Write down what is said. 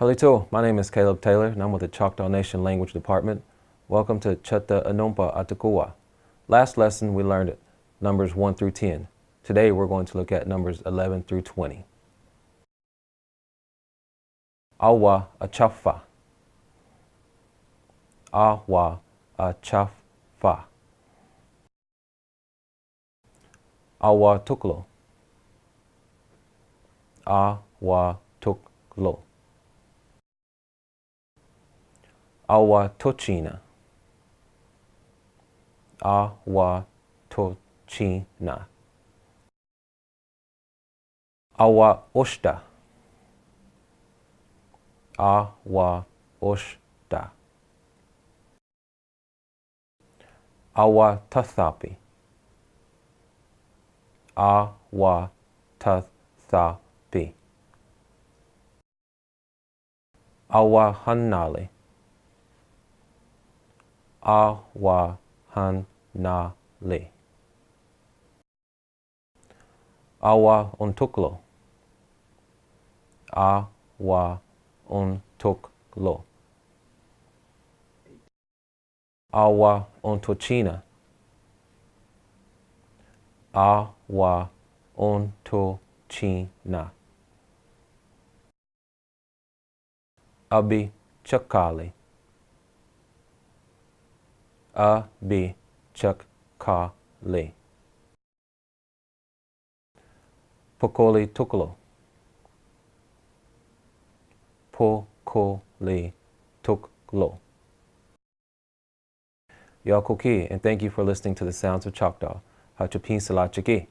Halito, my name is Caleb Taylor and I'm with the Choctaw Nation Language Department. Welcome to Chahta untuklo. Last lesson we learned numbers 1 through 10. Today we're going to look at numbers 11 through 20. Awah achaffa. Awah achaffa. Awah tuklo. Awah tuklo. Awah tuchina. Awah tuchina. Awah ushta. Awah ushta. Awah tahlapi. Awah tahlapi. Awah hannali. Awah hannali. Awah untuklo. Awah untuklo. Awah tuchina. Awah tuchina. Vbih chakkali. Vbih chakkali. Tuklo. Tuklo. Yakuki, and thank you for listening to the Sounds of Choctaw. Hachapin Salachiki.